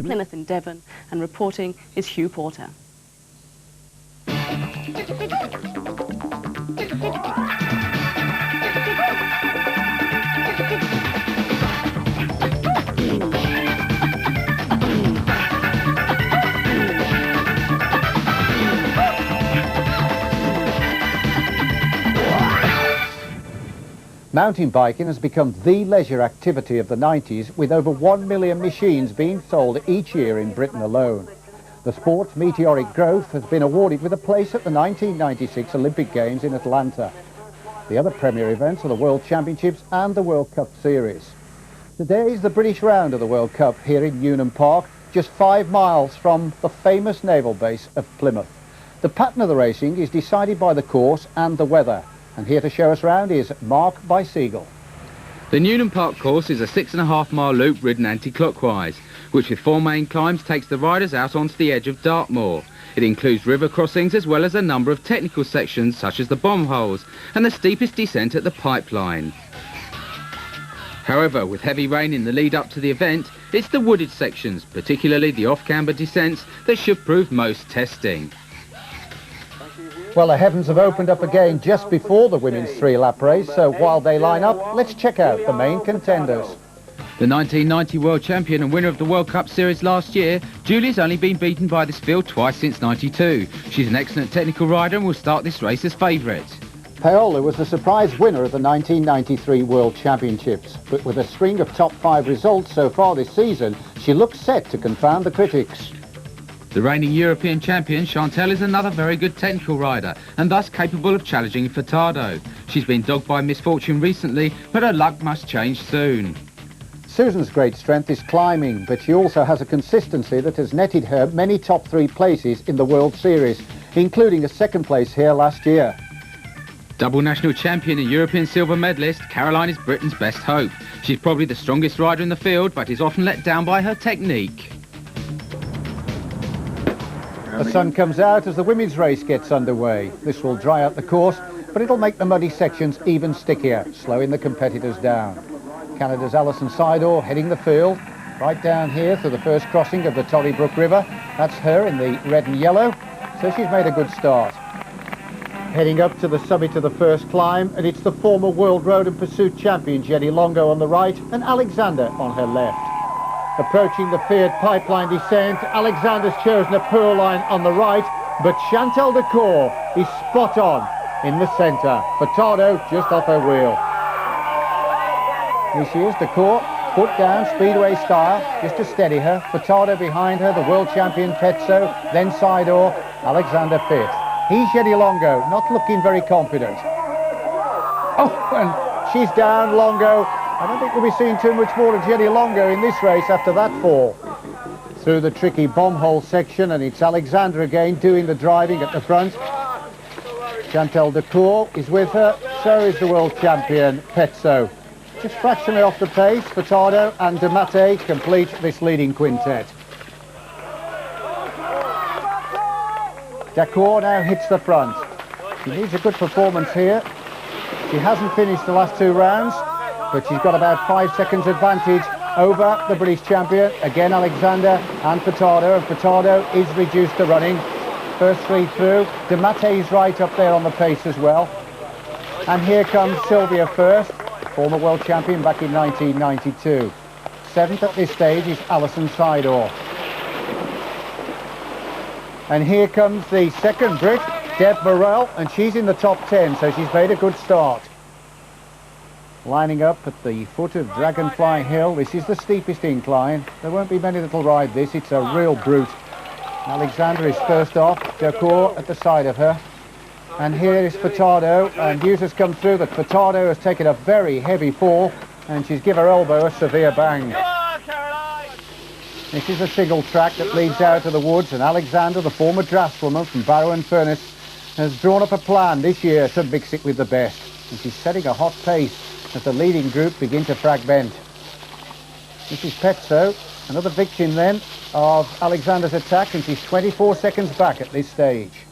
Plymouth in Devon, and reporting is Hugh Porter. Mountain biking has become the leisure activity of the 90s, with over 1 million machines being sold each year in Britain alone. The sport's meteoric growth has been awarded with a place at the 1996 Olympic Games in Atlanta. The other premier events are the World Championships and the World Cup Series. Today is the British round of the World Cup here in Newnham Park, just 5 miles from the famous naval base of Plymouth. The pattern of the racing is decided by the course and the weather. And here to show us round is Mark by Siegel. The Newnham Park course is a 6.5 mile loop ridden anti-clockwise, which with 4 main climbs takes the riders out onto the edge of Dartmoor. It includes river crossings as well as a number of technical sections such as the bomb holes and the steepest descent at the pipeline. However, with heavy rain in the lead up to the event, it's the wooded sections, particularly the off-camber descents, that should prove most testing. Well, the heavens have opened up again just before the women's 3-lap race, so while they line up, let's check out the main contenders. The 1990 world champion and winner of the World Cup Series last year, Julie's only been beaten by this field twice since '92. She's an excellent technical rider and will start this race as favourite. Paola was the surprise winner of the 1993 World Championships, but with a string of top 5 results so far this season, she looks set to confound the critics. The reigning European champion, Chantel, is another very good technical rider and thus capable of challenging Furtado. She's been dogged by misfortune recently, but her luck must change soon. Susan's great strength is climbing, but she also has a consistency that has netted her many top 3 places in the World Series, including a 2nd place here last year. Double national champion and European silver medalist, Caroline is Britain's best hope. She's probably the strongest rider in the field, but is often let down by her technique. The sun comes out as the women's race gets underway. This will dry out the course, but it'll make the muddy sections even stickier, slowing the competitors down. Canada's Alison Sidor heading the field, right down here to the first crossing of the Torrybrook River. That's her in the red and yellow, so she's made a good start. Heading up to the summit of the first climb, and it's the former World Road and Pursuit champion Jenny Longo on the right and Alexander on her left. Approaching the feared pipeline descent, Alexander's chosen a pearl line on the right, but Chantel Decour is spot on in the centre. Furtado just off her wheel. Here she is, Decour, foot down, speedway style, just to steady her. Furtado behind her, the world champion Petzo, then Sidor, Alexander 5th. He's Jenny Longo, not looking very confident. Oh, and she's down, Longo. I don't think we'll be seeing too much more of Jenny Longo in this race after that fall. Through the tricky bomb hole section, and it's Alexander again doing the driving at the front. Chantel Decour is with her, so is the world champion Petzo. Just fractionally off the pace, Furtado and De Matte complete this leading quintet. Decour now hits the front. She needs a good performance here. She hasn't finished the last 2 rounds, but she's got about 5 seconds advantage over the British champion, again Alexander and Furtado is reduced to running. First 3 through, De Matte's right up there on the pace as well. And here comes Sylvia First, former world champion back in 1992. 7th at this stage is Alison Sidor. And here comes the second Brit, Deb Burrell, and she's in the top 10, so she's made a good start. Lining up at the foot of Dragonfly Hill. This is the steepest incline. There won't be many that'll ride this. It's a real brute. Alexander is first off, Decour at the side of her. And here is Furtado, and news has come through that Furtado has taken a very heavy fall, and she's given her elbow a severe bang. This is a single track that leads out of the woods, and Alexander, the former draftswoman from Barrow and Furness, has drawn up a plan this year to mix it with the best. And she's setting a hot pace as the leading group begin to fragment. This is Petzo, another victim then of Alexander's attack, and she's 24 seconds back at this stage.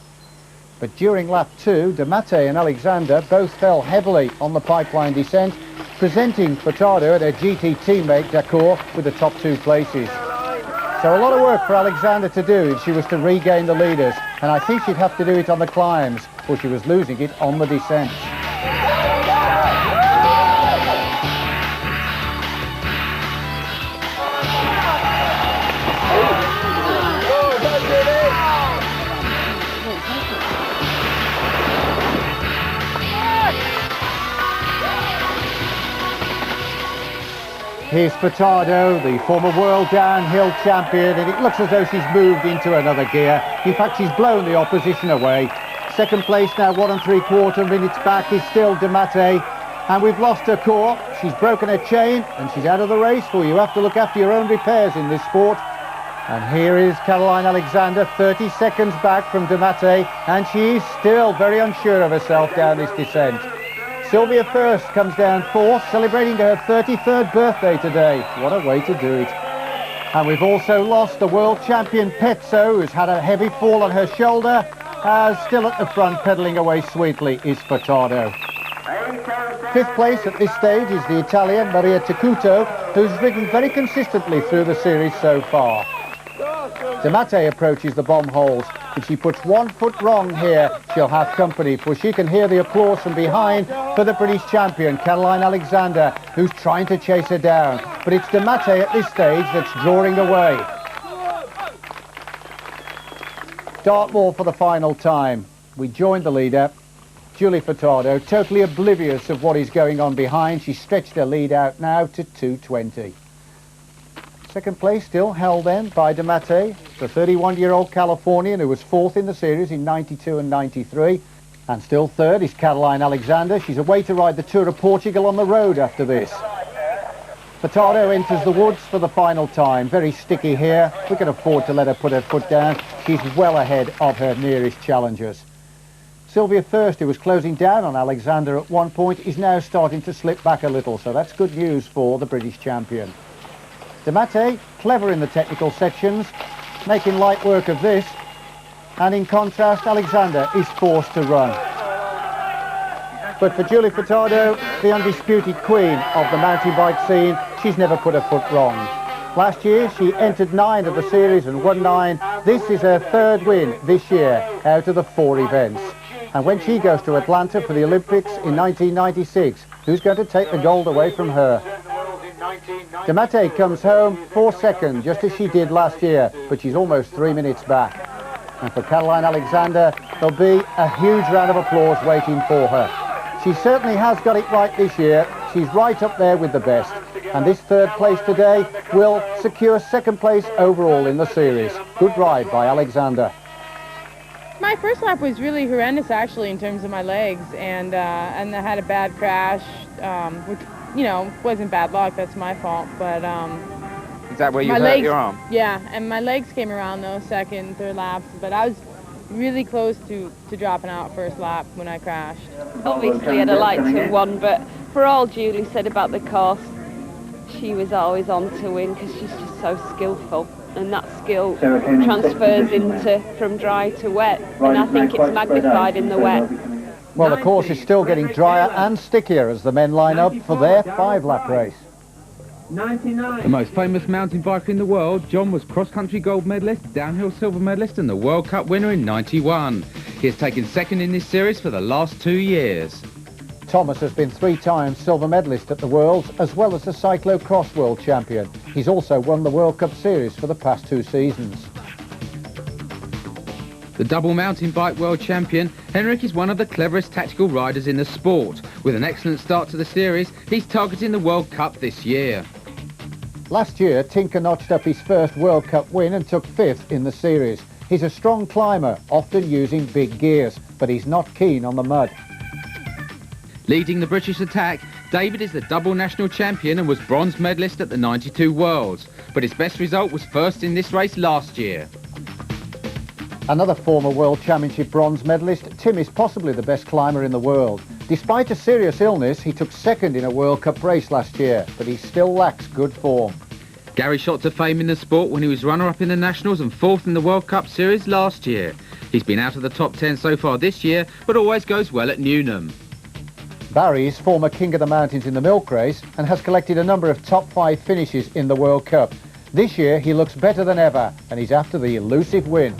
But during lap 2, De Matte and Alexander both fell heavily on the pipeline descent, presenting Furtado and her GT teammate Decour with the top 2 places. So a lot of work for Alexander to do if she was to regain the leaders, and I think she'd have to do it on the climbs, for she was losing it on the descent. Here's Furtado, the former world downhill champion, and it looks as though she's moved into another gear. In fact, she's blown the opposition away. Second place now, 1 3/4 minutes back, is still Demate, and we've lost her core. She's broken her chain, and she's out of the race, for you have to look after your own repairs in this sport. And here is Caroline Alexander, 30 seconds back from Demate, and she is still very unsure of herself down this descent. Sylvia First comes down fourth, celebrating her 33rd birthday today. What a way to do it. And we've also lost the world champion Pezzo, who's had a heavy fall on her shoulder, as still at the front, pedalling away sweetly, is Furtado. Fifth place at this stage is the Italian Maria Tacuto, who's ridden very consistently through the series so far. Demate approaches the bomb holes. If she puts 1 foot wrong here, she'll have company, for she can hear the applause from behind for the British champion, Caroline Alexander, who's trying to chase her down. But it's Demate at this stage that's drawing away. Dartmoor for the final time. We joined the leader, Julie Furtado, totally oblivious of what is going on behind. She's stretched her lead out now to 2:20. Second place still held then by Demate, the 31-year-old Californian who was fourth in the series in 92 and 93. And still third is Caroline Alexander. She's away to ride the Tour of Portugal on the road after this. Furtado enters the woods for the final time. Very sticky here. We can afford to let her put her foot down. She's well ahead of her nearest challengers. Sylvia First, who was closing down on Alexander at one point, is now starting to slip back a little, so that's good news for the British champion. Demate, clever in the technical sections, making light work of this, and in contrast, Alexander is forced to run. But for Julie Furtado, the undisputed queen of the mountain bike scene, she's never put her foot wrong. Last year, she entered 9 of the series and won 9. This is her 3rd win this year out of the 4 events. And when she goes to Atlanta for the Olympics in 1996, who's going to take the gold away from her? Demate comes home 4 seconds, just as she did last year, but she's almost 3 minutes back. And for Caroline Alexander, there'll be a huge round of applause waiting for her. She certainly has got it right this year. She's right up there with the best. And this 3rd place today will secure 2nd place overall in the series. Good ride by Alexander. My first lap was really horrendous, actually, in terms of my legs, and I had a bad crash, which, you know, wasn't bad luck. That's my fault. But is that where you hurt your arm? Yeah, and my legs came around those 2nd, 3rd laps, but I was really close to dropping out first lap when I crashed. Obviously, I'd have liked to have won, but for all Julie said about the course, she was always on to win because she's just so skillful. And that skill transfers into from dry to wet, and I think it's magnified in the wet. Well, the course is still getting drier and stickier as the men line up for their 5-lap race. The most famous mountain biker in the world, John was cross-country gold medalist, downhill silver medalist and the World Cup winner in '91. He has taken 2nd in this series for the last 2 years. Thomas has been 3 times silver medalist at the Worlds, as well as the cyclocross world champion. He's also won the World Cup Series for the past 2 seasons. The double mountain bike world champion, Henrik is one of the cleverest tactical riders in the sport. With an excellent start to the series, he's targeting the World Cup this year. Last year, Tinker notched up his first World Cup win and took 5th in the series. He's a strong climber, often using big gears, but he's not keen on the mud. Leading the British attack, David is the double national champion and was bronze medalist at the '92 Worlds, but his best result was 1st in this race last year. Another former World Championship bronze medalist, Tim is possibly the best climber in the world. Despite a serious illness, he took 2nd in a World Cup race last year, but he still lacks good form. Gary shot to fame in the sport when he was runner-up in the Nationals and 4th in the World Cup Series last year. He's been out of the top 10 so far this year, but always goes well at Newnham. Barry is former King of the Mountains in the Milk Race and has collected a number of top 5 finishes in the World Cup. This year he looks better than ever, and he's after the elusive win.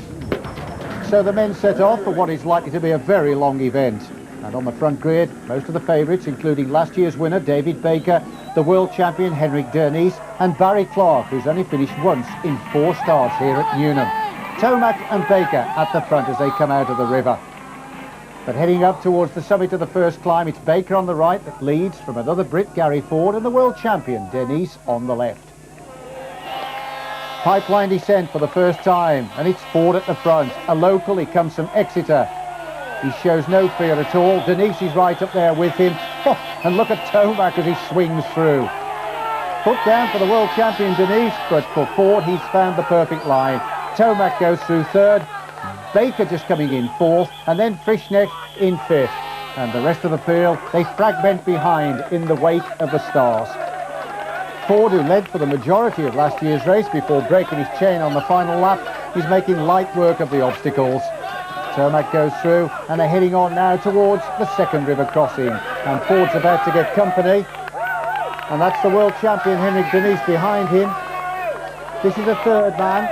So the men set off for what is likely to be a very long event. And on the front grid, most of the favourites, including last year's winner David Baker, the world champion Henrik Dernice, and Barry Clark, who's only finished once in 4 starts here at Newnham. Tomac and Baker at the front as they come out of the river. But heading up towards the summit of the first climb, it's Baker on the right that leads from another Brit, Gary Ford, and the world champion Dernice on the left. Pipeline descent for the first time, and it's Ford at the front. A local, he comes from Exeter. He shows no fear at all. Dernice is right up there with him. Oh, and look at Tomac as he swings through. Put down for the world champion Dernice, but for Ford he's found the perfect line. Tomac goes through third, Baker just coming in fourth, and then Frischneck in fifth. And the rest of the field, they fragment behind in the wake of the stars. Ford, who led for the majority of last year's race before breaking his chain on the final lap, is making light work of the obstacles. Tomac goes through, and they're heading on now towards the second river crossing. And Ford's about to get company, and that's the world champion Henrik Dernice behind him. This is the third man,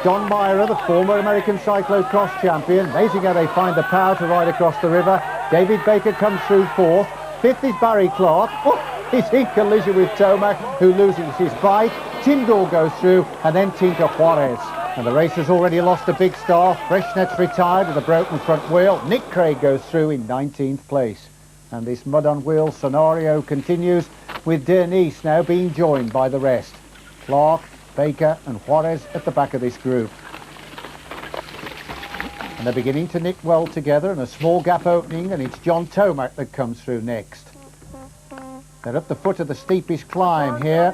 Don Myra, the former American cyclo-cross champion. Amazing how they find the power to ride across the river. David Baker comes through fourth. Fifth is Barry Clark. Oh, he's in collision with Tomac, who loses his bike. Tim Gore goes through, and then Tinker Juarez. And the race has already lost a big star. Frischneck's retired with a broken front wheel. Nick Craig goes through in 19th place. And this mud on wheels scenario continues, with Dernice now being joined by the rest. Clark, Baker and Juarez at the back of this group. And they're beginning to nick well together, and a small gap opening, and it's John Tomac that comes through next. They're at the foot of the steepest climb here,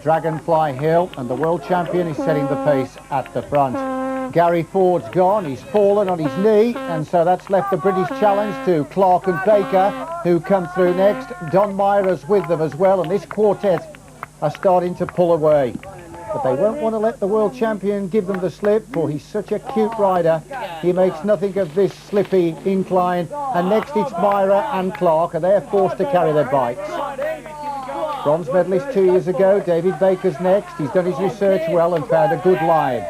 Dragonfly Hill, and the world champion is setting the pace at the front. Gary Ford's gone, he's fallen on his knee, and so that's left the British challenge to Clark and Baker, who come through next. Don Myra's with them as well, and this quartet are starting to pull away. But they won't want to let the world champion give them the slip, for he's such a cute rider. He makes nothing of this slippy incline. And next it's Myra and Clark, and they're forced to carry their bikes. Bronze medalist 2 years ago, David Baker's next. He's done his research well and found a good line.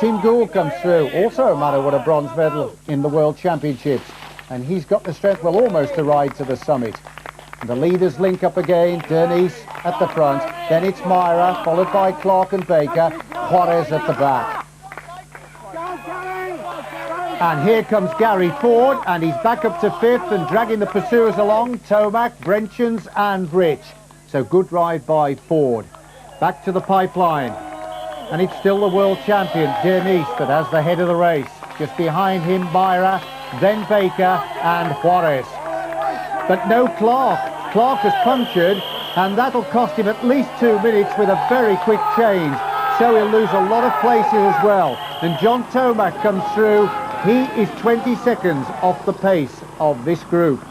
Tim Gould comes through, also a man who won a bronze medal in the World Championships. And he's got the strength, well, almost to ride to the summit. And the leaders link up again, Dernice at the front, then it's Myra, followed by Clark and Baker, Juarez at the back. And here comes Gary Ford, and he's back up to fifth and dragging the pursuers along, Tomac, Brenchans and Rich. So good ride by Ford. Back to the pipeline, and it's still the world champion, Dernice, that has the head of the race. Just behind him, Myra, then Baker and Juarez. But no Clark. Clark has punctured, and that'll cost him at least 2 minutes with a very quick change. So he'll lose a lot of places as well. And John Tomac comes through. He is 20 seconds off the pace of this group.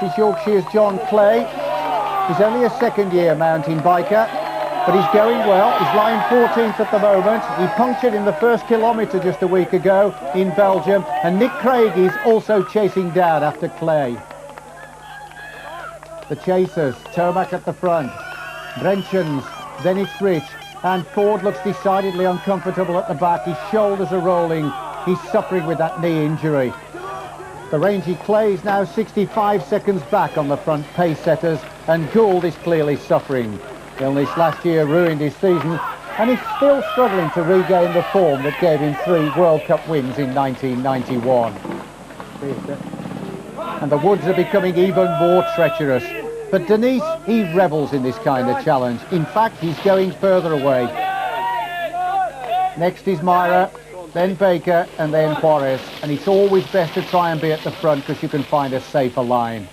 This is Yorkshire's John Clay. He's only a second-year mountain biker, but he's going well. He's lying 14th at the moment. He punctured in the first kilometre just a week ago in Belgium, and Nick Craig is also chasing down after Clay. The chasers, Tomac at the front, Brenchans, then it's Rich, and Ford looks decidedly uncomfortable at the back. His shoulders are rolling. He's suffering with that knee injury. The rangy Clay is now 65 seconds back on the front pace setters, and Gould is clearly suffering. Illness last year ruined his season, and he's still struggling to regain the form that gave him 3 World Cup wins in 1991. And the woods are becoming even more treacherous. But Dernice, he revels in this kind of challenge. In fact, he's going further away. Next is Myra, then Baker, and then Juarez. And it's always best to try and be at the front because you can find a safer line.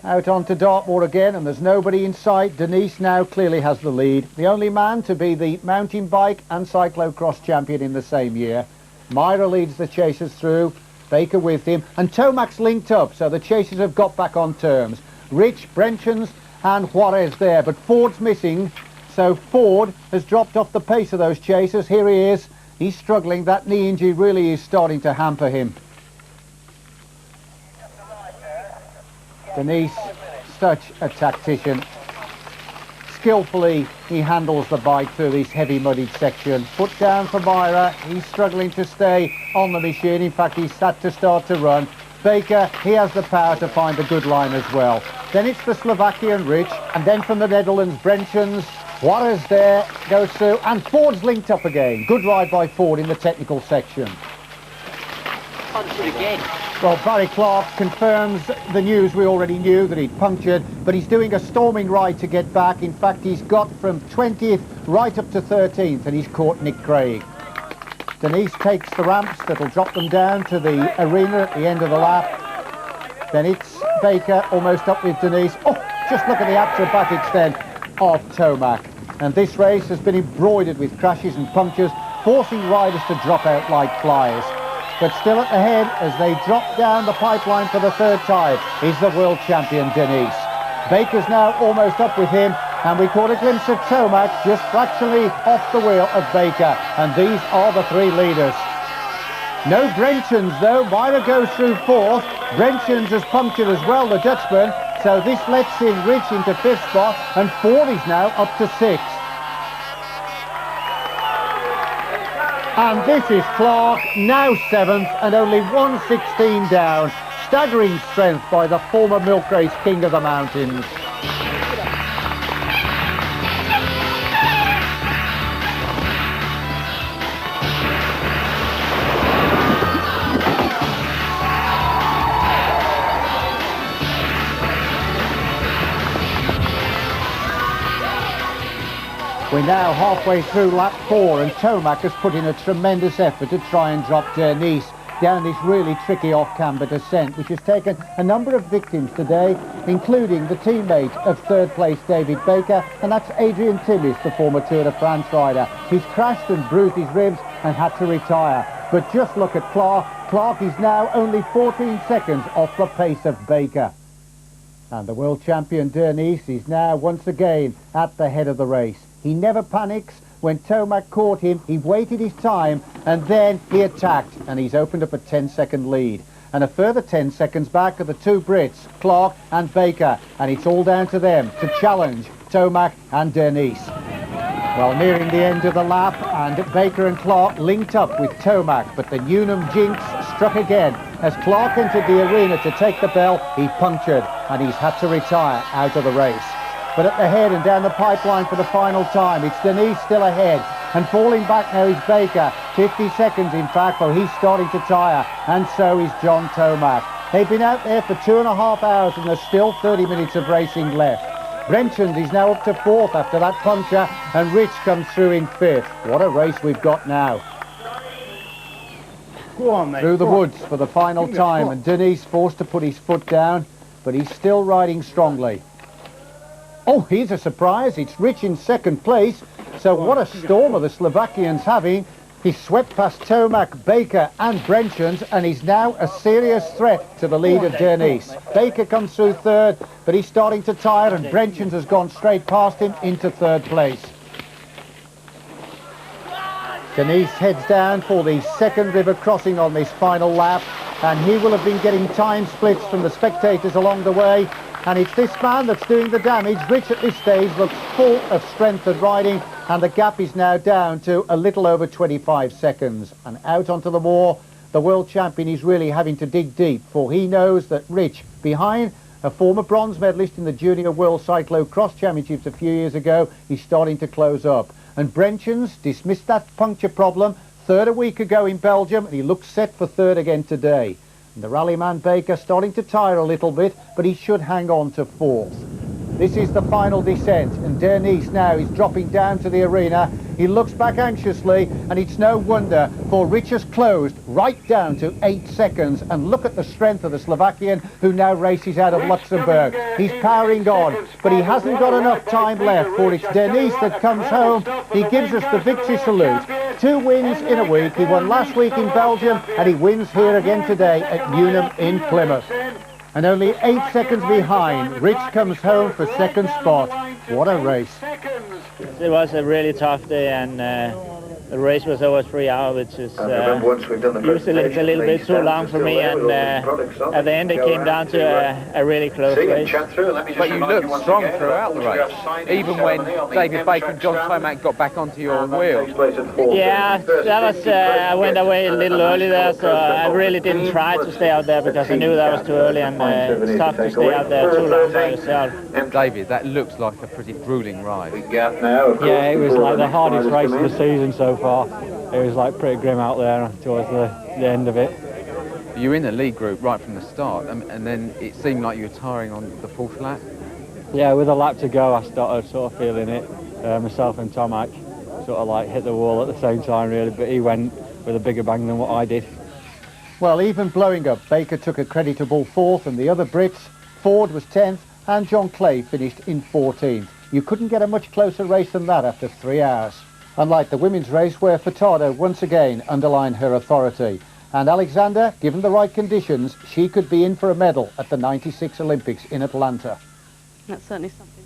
Out onto Dartmoor again, and there's nobody in sight. Dernice now clearly has the lead. The only man to be the mountain bike and cyclo-cross champion in the same year. Myra leads the chasers through, Baker with him, and Tomac's linked up, so the chasers have got back on terms. Rich, Brenchans and Juarez there, but Ford's missing, so Ford has dropped off the pace of those chasers. Here he is. He's struggling. That knee injury really is starting to hamper him. Denise, such a tactician. Skillfully, he handles the bike through this heavy muddied section. Foot down for Myra. He's struggling to stay on the machine. In fact, he's had to start to run. Baker, he has the power to find a good line as well. Then it's the Slovakian Rich, and then from the Netherlands, Brentjens. Juarez there goes through, and Ford's linked up again. Good ride by Ford in the technical section. Punctured again. Well, Barry Clark confirms the news we already knew, that he'd punctured, but he's doing a storming ride to get back. In fact, he's got from 20th right up to 13th, and he's caught Nick Craig. Denise takes the ramps that'll drop them down to the arena at the end of the lap. Then it's Baker almost up with Denise. Oh, just look at the acrobatics then of Tomac. And this race has been embroidered with crashes and punctures, forcing riders to drop out like flies. But still at the head, as they drop down the pipeline for the third time, is the world champion Denise. Baker's now almost up with him, and we caught a glimpse of Tomac just fractionally off the wheel of Baker. And these are the three leaders. No Brentjens though. Myra goes through fourth. Brentjens has punctured as well, the Dutchman. So this lets in Rich into fifth spot, and Ford is now up to sixth. And this is Clark, now seventh, and only 1:16 down. Staggering strength by the former milk race king of the mountains. We're now halfway through lap 4, and Tomac has put in a tremendous effort to try and drop Denise down this really tricky off-camber descent, which has taken a number of victims today, including the teammate of third place David Baker, and that's Adrian Timmis, the former Tour de France rider. He's crashed and bruised his ribs and had to retire. But just look at Clark. Clark is now only 14 seconds off the pace of Baker. And the world champion Denise is now once again at the head of the race. He never panics. When Tomac caught him, he waited his time, and then he attacked, and he's opened up a 10-second lead. And a further 10 seconds back are the two Brits, Clark and Baker, and it's all down to them to challenge Tomac and Denise. Well, nearing the end of the lap, and Baker and Clark linked up with Tomac, but the Newnham jinx struck again. As Clark entered the arena to take the bell, he punctured, and he's had to retire out of the race. But at the head and down the pipeline for the final time, it's Denise still ahead. And falling back now is Baker. 50 seconds, in fact, well, he's starting to tire. And so is John Tomac. They've been out there for 2.5 hours, and there's still 30 minutes of racing left. Brentjens is now up to fourth after that puncture, and Rich comes through in fifth. What a race we've got now. Go on, mate. Through the woods for the final time, and Denise forced to put his foot down, but he's still riding strongly. Oh, here's a surprise. It's Rich in second place. So what a storm are the Slovakians having. He's swept past Tomac, Baker and Brentjens, and he's now a serious threat to the lead of Denise. Baker comes through third, but he's starting to tire, and Brentjens has gone straight past him into third place. Denise heads down for the second river crossing on this final lap, and he will have been getting time splits from the spectators along the way. And it's this man that's doing the damage. Rich at this stage looks full of strength and riding, and the gap is now down to a little over 25 seconds. And out onto the moor, the world champion is really having to dig deep, for he knows that Rich, behind a former bronze medalist in the Junior World Cyclo-Cross Championships a few years ago, is starting to close up. And Brentjens dismissed that puncture problem third a week ago in Belgium, and he looks set for third again today. And the rallyman Baker starting to tire a little bit, but he should hang on to fourth. This is the final descent, and Denise now is dropping down to the arena. He looks back anxiously, and it's no wonder, for Rich has closed right down to 8 seconds. And look at the strength of the Slovakian, who now races out of Luxembourg. He's powering on, but he hasn't got enough time left, for it's Denise that comes home. He gives us the victory salute. 2 wins in a week. He won last week in Belgium, and he wins here again today at Newnham in Plymouth. And only 8 seconds behind, Rich comes home for second spot. What a race. It was a really tough day, and The race was over 3 hours, which is usually it's a little bit too long for me, and at the end it came down to a really close race. But you looked strong throughout the race, even when David Baker and John Tomac got back onto your wheel. Yeah, that was, I went away a little early there, so I really didn't try to stay out there because I knew that was too early, and it's tough to stay out there too long by yourself. David, that looks like a pretty grueling ride. Yeah, it was like the hardest race of the season so far. It was like pretty grim out there towards the end of it. You were in the lead group right from the start, and then it seemed like you were tiring on the fourth lap. Yeah, with a lap to go, I started sort of feeling it. Myself and Tomac sort of like hit the wall at the same time, really, but he went with a bigger bang than what I did. Well, even blowing up, Baker took a creditable 4th, and the other Brits, Ford was 10th, and John Clay finished in 14th. You couldn't get a much closer race than that after 3 hours. Unlike the women's race, where Furtado once again underlined her authority. And Alexander, given the right conditions, she could be in for a medal at the '96 Olympics in Atlanta. That's certainly something.